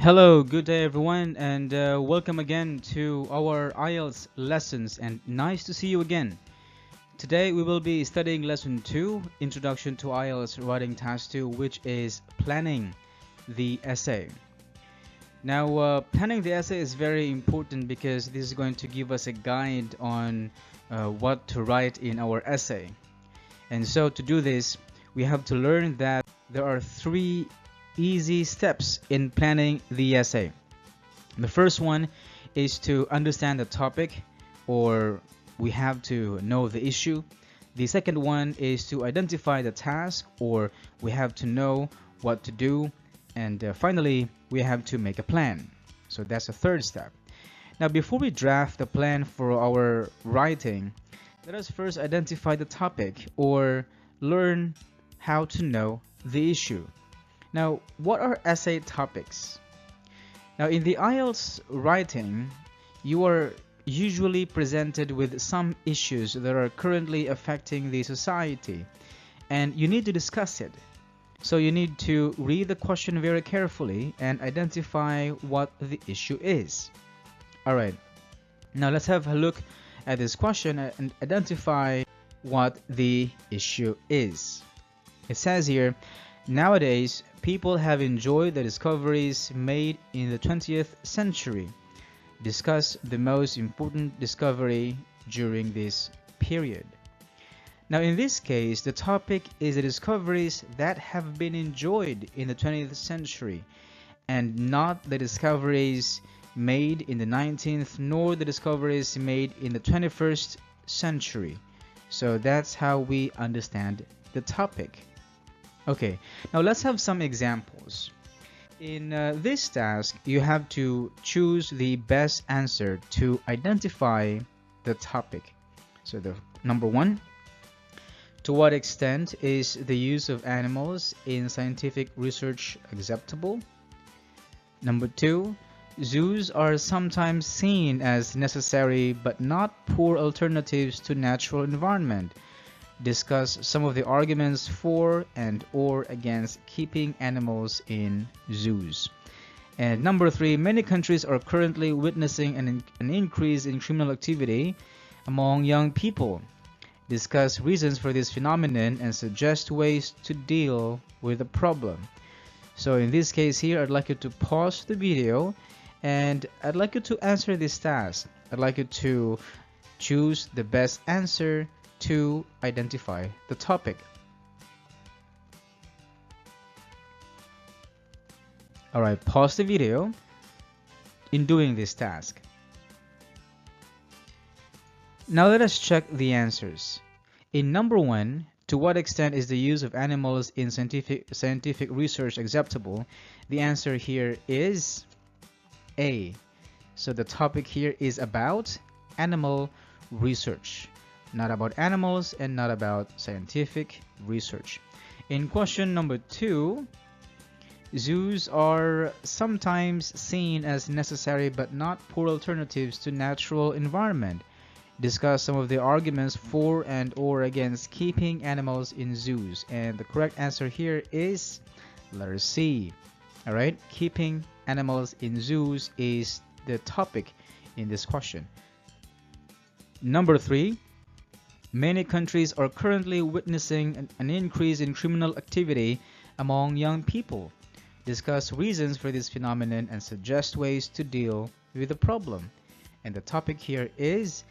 Hello, good day everyone, and welcome again to our IELTS lessons, and nice to see you again. Today we will be studying lesson 2, Introduction to IELTS Writing Task 2, which is planning the essay. Now, planning the essay is very important because this is going to give us a guide on what to write in our essay. And so to do this, we have to learn that there are 3 easy steps in planning the essay. The first one is to understand the topic, or we have to know the issue. The second one is to identify the task, or we have to know what to do. And finally, we have to make a plan. So that's the third step. Now, before we draft the plan for our writing, let us first identify the topic or learn how to know the issue. Now, what are essay topics? Now, in the IELTS writing, you are usually presented with some issues that are currently affecting the society, and you need to discuss it. So you need to read the question very carefully and identify what the issue is. Alright, now let's have a look at this question and identify what the issue is. It says here, nowadays, people have enjoyed the discoveries made in the 20th century. Discuss the most important discovery during this period. Now, in this case, the topic is the discoveries that have been enjoyed in the 20th century, and not the discoveries made in the 19th nor the discoveries made in the 21st century. So that's how we understand the topic. Okay, now let's have some examples. In this task, you have to choose the best answer to identify the topic. So the number 1, to what extent is the use of animals in scientific research acceptable? Number 2, zoos are sometimes seen as necessary but not poor alternatives to natural environment. Discuss some of the arguments for and or against keeping animals in zoos. And number 3, many countries are currently witnessing an increase in criminal activity among young people. Discuss reasons for this phenomenon and suggest ways to deal with the problem. So in this case here, I'd like you to pause the video and I'd like you to answer this task. I'd like you to choose the best answer to identify the topic. Alright, pause the video in doing this task. Now let us check the answers. In number 1, to what extent is the use of animals in scientific research acceptable? The answer here is A. So the topic here is about animal research, not about animals and not about scientific research. In question number 2, zoos are sometimes seen as necessary but not poor alternatives to natural environment. Discuss some of the arguments for and or against keeping animals in zoos. And the correct answer here is letter C. Alright, keeping animals in zoos is the topic in this question. Number 3, many countries are currently witnessing an increase in criminal activity among young people. Discuss reasons for this phenomenon and suggest ways to deal with the problem. And the topic here is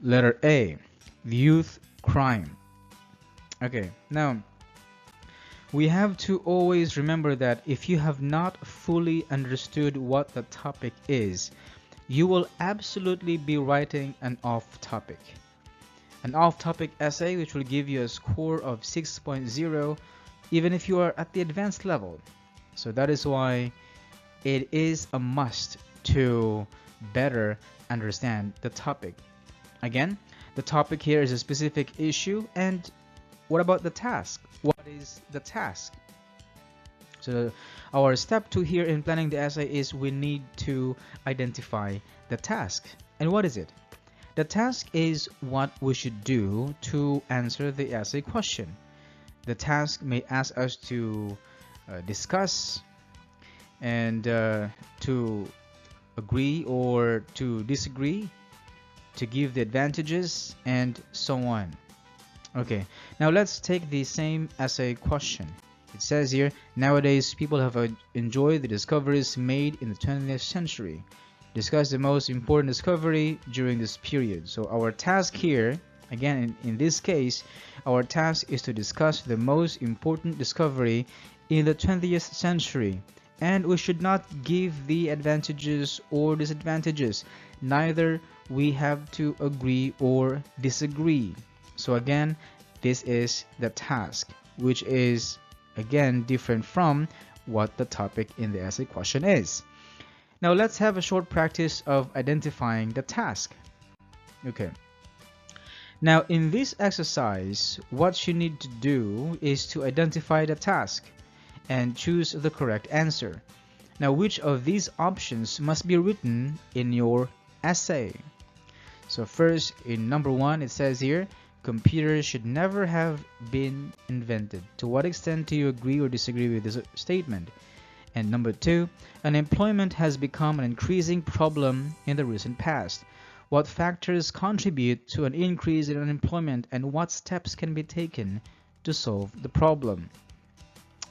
letter A, youth crime. Okay, now we have to always remember that if you have not fully understood what the topic is, you will absolutely be writing an off-topic. An off-topic essay which will give you a score of 6.0 even if you are at the advanced level. So that is why it is a must to better understand the topic. Again, the topic here is a specific issue, and what about the task? What is the task? So our step 2 here in planning the essay is we need to identify the task. And what is it? The task is what we should do to answer the essay question. The task may ask us to discuss and to agree or to disagree, to give the advantages, and so on. Okay, now let's take the same essay question. It says here, nowadays people have enjoyed the discoveries made in the 20th century. Discuss the most important discovery during this period. So our task here, again in this case, our task is to discuss the most important discovery in the 20th century. And we should not give the advantages or disadvantages. Neither we have to agree or disagree. So again, this is the task, which is again different from what the topic in the essay question is. Now let's have a short practice of identifying the task. Okay. Now in this exercise, what you need to do is to identify the task and choose the correct answer. Now which of these options must be written in your essay? So first, in number 1, it says here, computers should never have been invented. To what extent do you agree or disagree with this statement? And number 2, unemployment has become an increasing problem in the recent past. What factors contribute to an increase in unemployment, and what steps can be taken to solve the problem?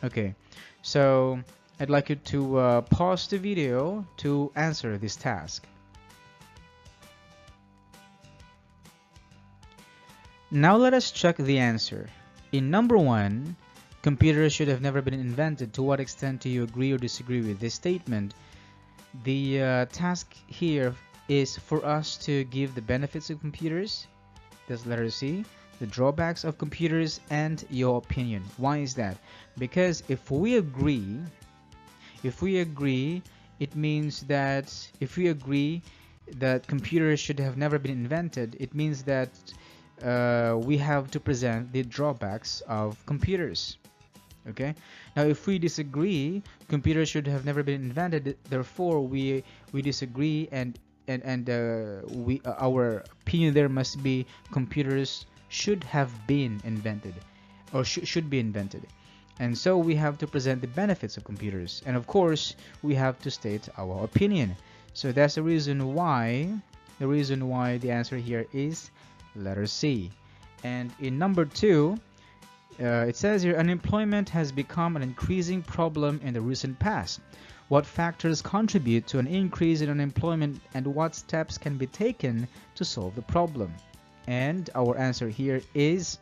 Okay, so I'd like you to pause the video to answer this task. Now let us check the answer. In number 1, computers should have never been invented. To what extent do you agree or disagree with this statement? The task here is for us to give the benefits of computers. That's letter C. The drawbacks of computers and your opinion. Why is that? Because if we agree, it means that if we agree that computers should have never been invented, it means that we have to present the drawbacks of computers. Okay. Now, if we disagree, computers should have never been invented. Therefore, we disagree, and our opinion there must be computers should have been invented, or should be invented. And so we have to present the benefits of computers, and of course we have to state our opinion. So that's the reason why the answer here is letter C. And in number 2, it says here, unemployment has become an increasing problem in the recent past. What factors contribute to an increase in unemployment, and what steps can be taken to solve the problem? And our answer here is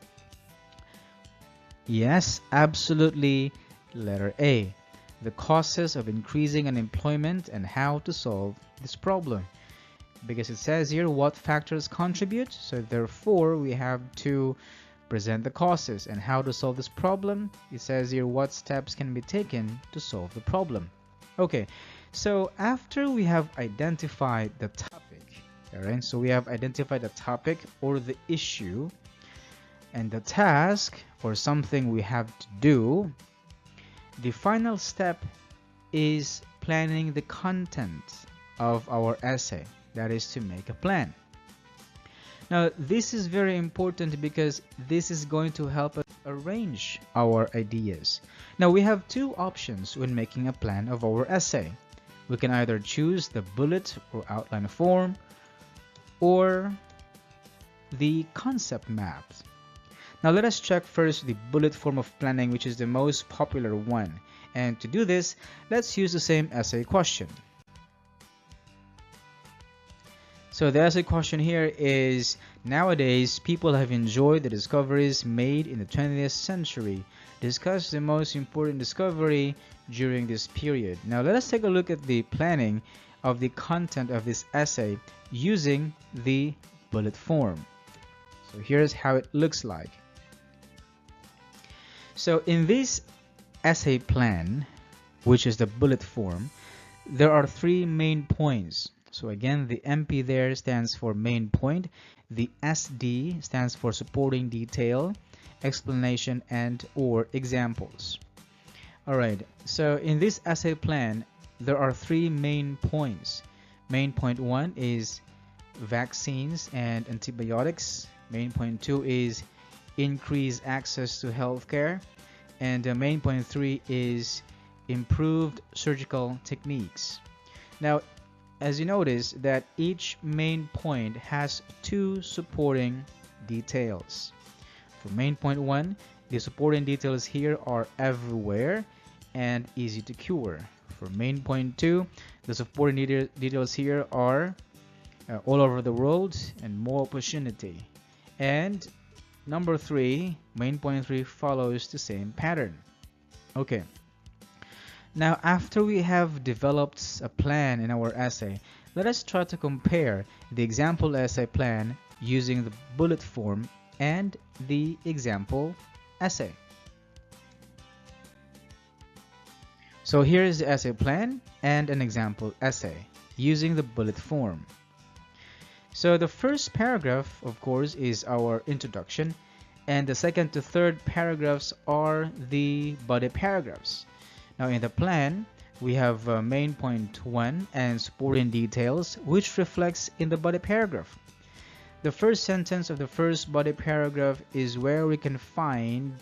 yes, absolutely, letter A. The causes of increasing unemployment and how to solve this problem. Because it says here what factors contribute, so therefore we have to present the causes and how to solve this problem. It says here what steps can be taken to solve the problem. Okay, so after we have identified the topic, alright, so we have identified the topic or the issue and the task or something we have to do, the final step is planning the content of our essay. That is to make a plan. Now this is very important because this is going to help us arrange our ideas. Now we have 2 options when making a plan of our essay. We can either choose the bullet or outline form or the concept map. Now let us check first the bullet form of planning, which is the most popular one. And to do this, let's use the same essay question. So the essay question here is, nowadays people have enjoyed the discoveries made in the 20th century. Discuss the most important discovery during this period. Now let us take a look at the planning of the content of this essay using the bullet form. So here's how it looks like. So in this essay plan, which is the bullet form, there are 3 main points. So again, the MP there stands for main point. The SD stands for supporting detail, explanation, and or examples. Alright, so in this essay plan, there are 3 main points. Main point 1 is vaccines and antibiotics. Main point 2 is increase access to healthcare. And main point 3 is improved surgical techniques. Now, as you notice that each main point has two supporting details. For main point 1, the supporting details here are everywhere and easy to cure. For main point 2, the supporting details here are all over the world and more opportunity. And number 3, main point 3 follows the same pattern. Okay. Now, after we have developed a plan in our essay, let us try to compare the example essay plan using the bullet form and the example essay. So here is the essay plan and an example essay using the bullet form. So the first paragraph, of course, is our introduction, and the second to third paragraphs are the body paragraphs. Now in the plan, we have main point 1 and supporting details, which reflects in the body paragraph. The first sentence of the first body paragraph is where we can find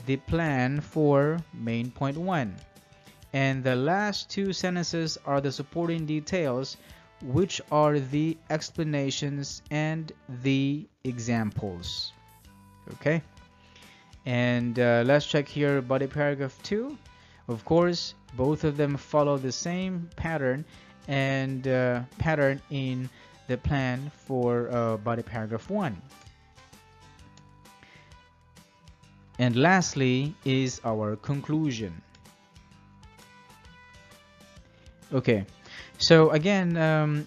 the plan for main point 1. And the last two sentences are the supporting details, which are the explanations and the examples. Okay? And let's check here body paragraph 2. Of course, both of them follow the same pattern and pattern in the plan for body paragraph 1. And lastly is our conclusion. Okay, so again,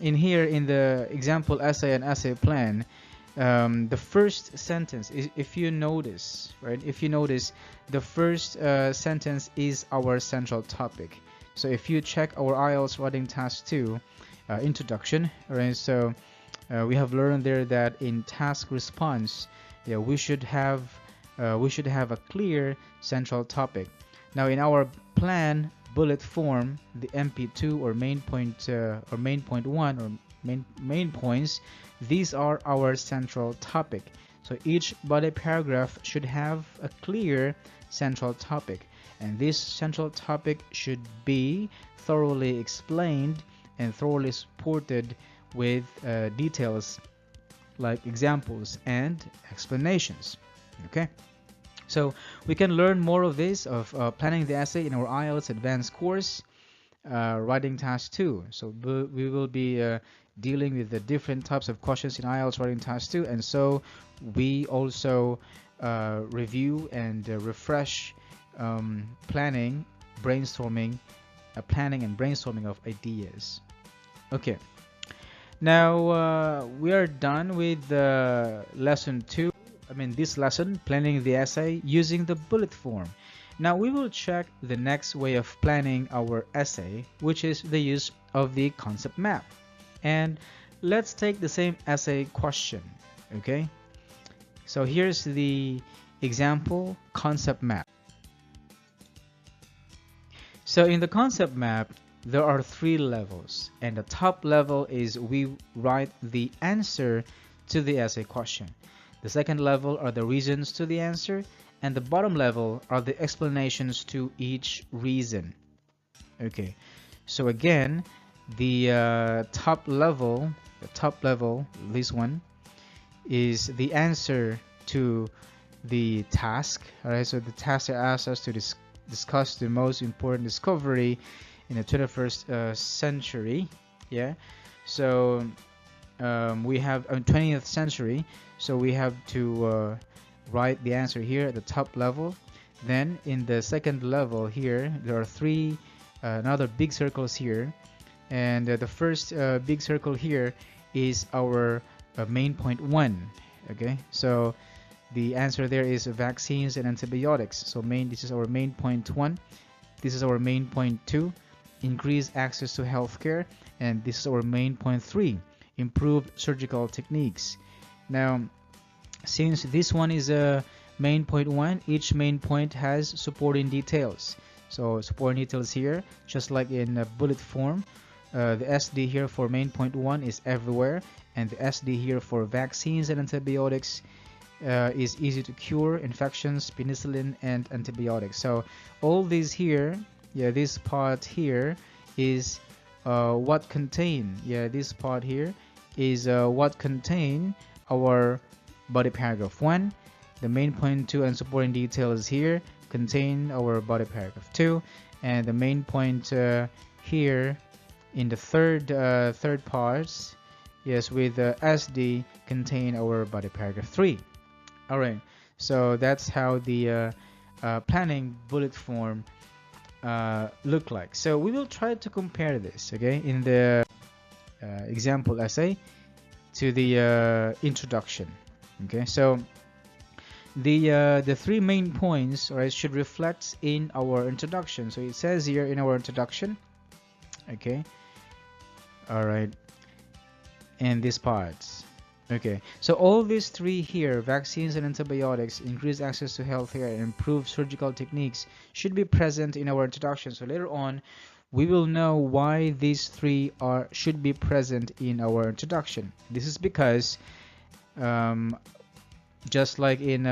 in here in the example essay and essay plan, the first sentence is, if you notice, right? If you notice, the first sentence is our central topic. So if you check our IELTS Writing Task 2 introduction, right? So we have learned there that in task response, yeah, we should have a clear central topic. Now in our plan bullet form, the MP2 or main point or main point 1 or main points, these are our central topic. So each body paragraph should have a clear central topic, and this central topic should be thoroughly explained and thoroughly supported with details like examples and explanations. Okay, so we can learn more of this of planning the essay in our IELTS Advanced course, Writing Task 2. So we will be dealing with the different types of questions in IELTS Writing Task 2, and so we also review and refresh planning and brainstorming of ideas. Okay, now we are done with lesson 2. This lesson, planning the essay using the bullet form. Now we will check the next way of planning our essay, which is the use of the concept map. And let's take the same essay question. Okay, so here's the example concept map. So in the concept map, there are 3 levels, and the top level is we write the answer to the essay question. The second level are the reasons to the answer, and the bottom level are the explanations to each reason. Okay, so again, the top level, this one, is the answer to the task. Alright, so the task asks us to discuss the most important discovery in the 21st century. Yeah, so we have 20th century, so we have to write the answer here at the top level. Then in the second level here, there are 3 another big circles here, and the first big circle here is our main point 1. Okay, so the answer there is vaccines and antibiotics. So this is our main point 1, this is our main point 2, increase access to healthcare, and this is our main point 3, improved surgical techniques. Now since this one is a main point 1, each main point has supporting details. So supporting details here, just like in a bullet form, the SD here for main point 1 is everywhere, and the SD here for vaccines and antibiotics is easy to cure infections, penicillin and antibiotics. So all these here yeah, this part here is what contain, yeah, this part here is what contain our body paragraph 1. The main point 2 and supporting details here contain our body paragraph 2, and the main point here in the third parts, yes, with SD contain our body paragraph 3. All right, so that's how the planning bullet form look like. So we will try to compare this, okay, in the example essay to the introduction. Okay, so the three main points, right, should reflect in our introduction. So it says here in our introduction, okay, all right, and these parts. Okay, so all these three here, vaccines and antibiotics, increase access to healthcare and improve surgical techniques, should be present in our introduction. So later on we will know why these three should be present in our introduction. This is because just like in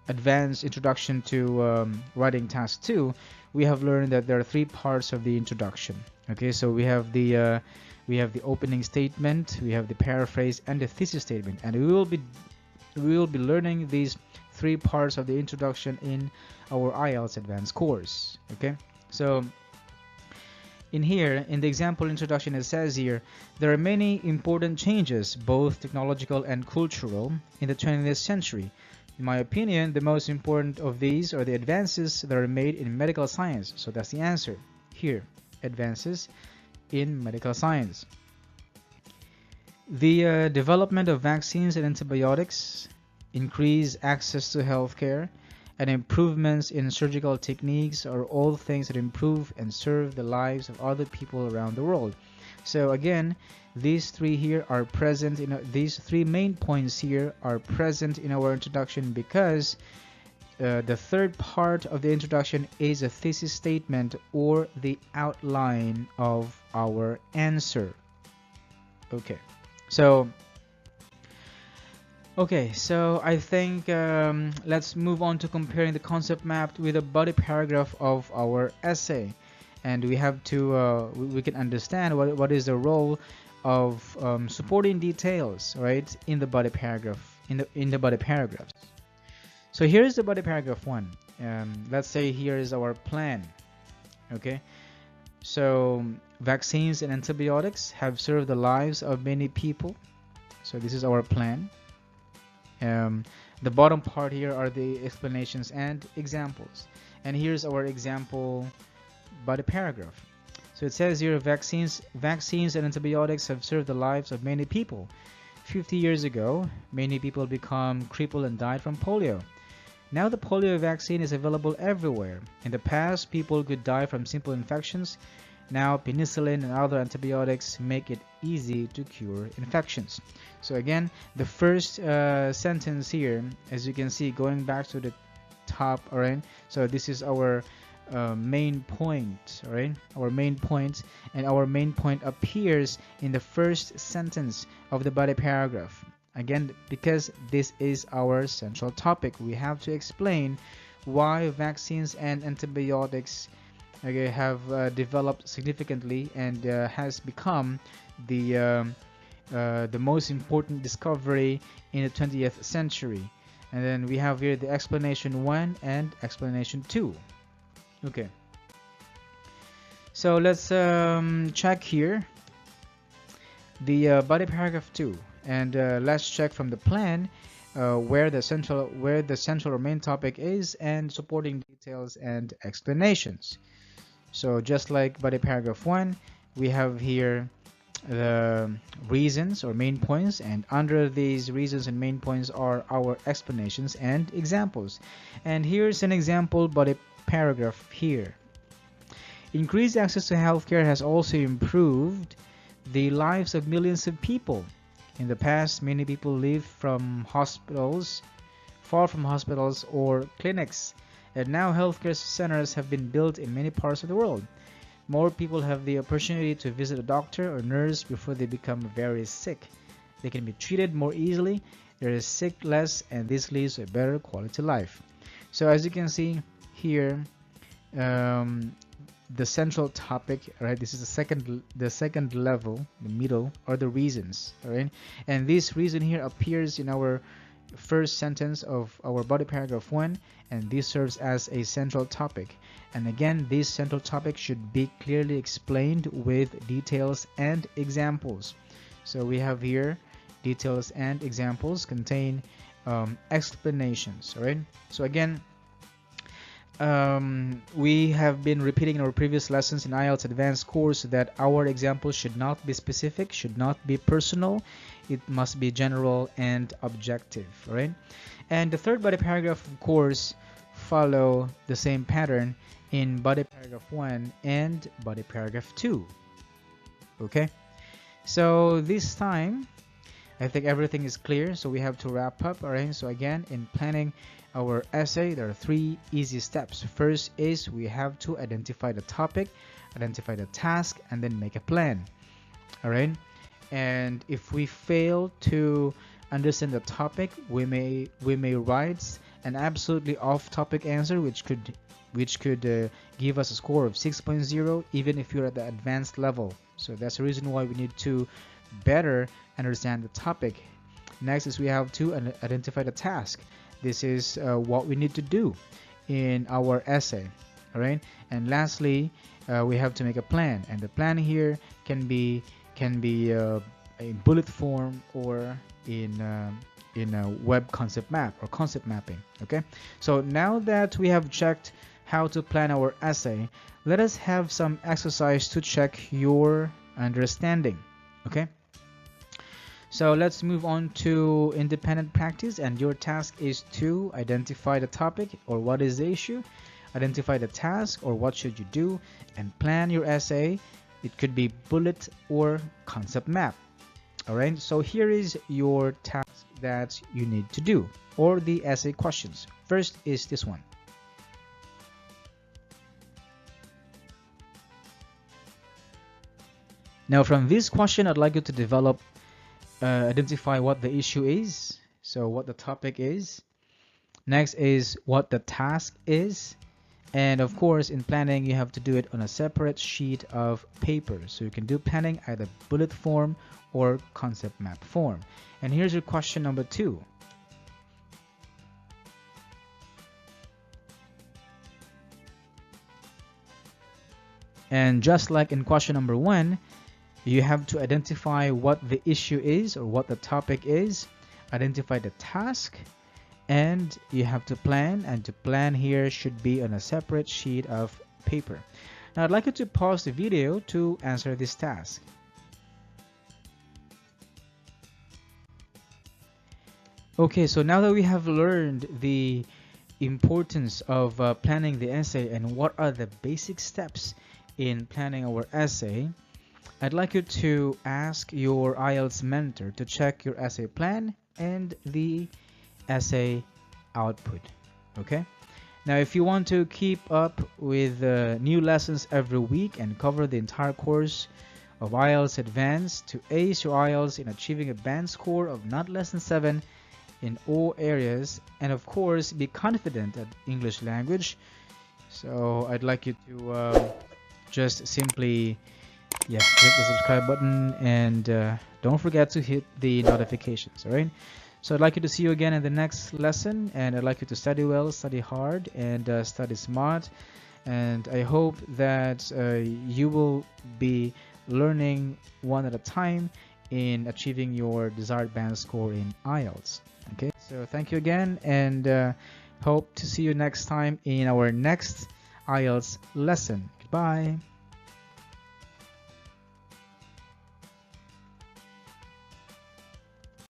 Advanced Introduction to Writing Task 2, we have learned that there are three parts of the introduction. Okay, so we have the opening statement, we have the paraphrase, and the thesis statement, and we will be learning these three parts of the introduction in our IELTS Advanced course. Okay, so in here, in the example introduction, it says here, there are many important changes, both technological and cultural, in the 20th century. In my opinion, the most important of these are the advances that are made in medical science. So that's the answer here, advances in medical science. The development of vaccines and antibiotics, increased access to healthcare, and improvements in surgical techniques are all things that improve and serve the lives of other people around the world. So again, these three here are present in these three main points here are present in our introduction because the third part of the introduction is a thesis statement or the outline of our answer. Okay, so I think let's move on to comparing the concept map with the body paragraph of our essay, and we have to we can understand what is the role of supporting details, right, in the body paragraph, in the body paragraphs. So here's the body paragraph 1. Let's say here is our plan. Okay, so vaccines and antibiotics have served the lives of many people. So this is our plan. The bottom part here are the explanations and examples, and here's our example body paragraph. So it says here, vaccines and antibiotics have served the lives of many people. 50 years ago, many people became crippled and died from polio. Now the polio vaccine is available everywhere. In the past, people could die from simple infections. Now penicillin and other antibiotics make it easy to cure infections. So again, the first sentence here, as you can see, going back to the top, all right, so this is our main point, all right, our main point, and our main point appears in the first sentence of the body paragraph. Again, because this is our central topic, we have to explain why vaccines and antibiotics have developed significantly and has become the most important discovery in the 20th century. And then we have here the explanation 1 and explanation 2. Okay, so let's check here the body paragraph 2, and let's check from the plan where the central or main topic is, and supporting details and explanations. So just like body paragraph 1, we have here the reasons or main points, and under these reasons and main points are our explanations and examples. And here's an example body paragraph here. Increased access to healthcare has also improved the lives of millions of people. In the past, many people lived far from hospitals or clinics, and now healthcare centers have been built in many parts of the world. More people have the opportunity to visit a doctor or nurse before they become very sick. They can be treated more easily, they are sick less, and this leads to a better quality life. So as you can see here, the central topic, right? This is the second level, the middle, or the reasons, all right? And this reason here appears in our first sentence of our body paragraph 1, and this serves as a central topic. And again, this central topic should be clearly explained with details and examples. So we have here details and examples contain explanations, all right? So again, we have been repeating in our previous lessons in IELTS Advanced course that our example should not be specific, should not be personal. It must be general and objective, right? And the third body paragraph, of course, follow the same pattern in body paragraph 1 and body paragraph 2. Okay? So this time, I think everything is clear, so we have to wrap up, all right? So again, in planning our essay, there are 3 easy steps. First is we have to identify the topic, identify the task, and then make a plan, all right? And if we fail to understand the topic, we may write an absolutely off-topic answer, which could give us a score of 6.0, even if you're at the advanced level. So that's the reason why we need to better understand the topic. Next is we have to identify the task. This is what we need to do in our essay, all right? And lastly, we have to make a plan, and the plan here can be a bullet form or in a web concept map or concept mapping. Okay, so now that we have checked how to plan our essay, let us have some exercise to check your understanding. Okay, so let's move on to independent practice, and your task is to identify the topic or what is the issue, identify the task or what should you do, and plan your essay. It could be bullet or concept map. All right, so here is your task that you need to do, or the essay questions. First is this one. Now from this question, I'd like you to develop, identify what the issue is, so what the topic is. Next is what the task is. And of course, in planning, you have to do it on a separate sheet of paper. So you can do planning either bullet form or concept map form. And here's your question number 2. And just like in question number 1, you have to identify what the issue is or what the topic is, identify the task, and you have to plan, and to plan here should be on a separate sheet of paper. Now I'd like you to pause the video to answer this task. Okay, so now that we have learned the importance of planning the essay and what are the basic steps in planning our essay, I'd like you to ask your IELTS mentor to check your essay plan and the essay output. Okay, now if you want to keep up with new lessons every week and cover the entire course of IELTS Advanced to ace your IELTS in achieving a band score of not less than 7 in all areas, and of course be confident at English language, so I'd like you to just simply click the subscribe button, and don't forget to hit the notifications. All right, so I'd like you to see you again in the next lesson, and I'd like you to study well, study hard, and study smart. And I hope that you will be learning one at a time in achieving your desired band score in IELTS. Okay, so thank you again, and hope to see you next time in our next IELTS lesson. Goodbye.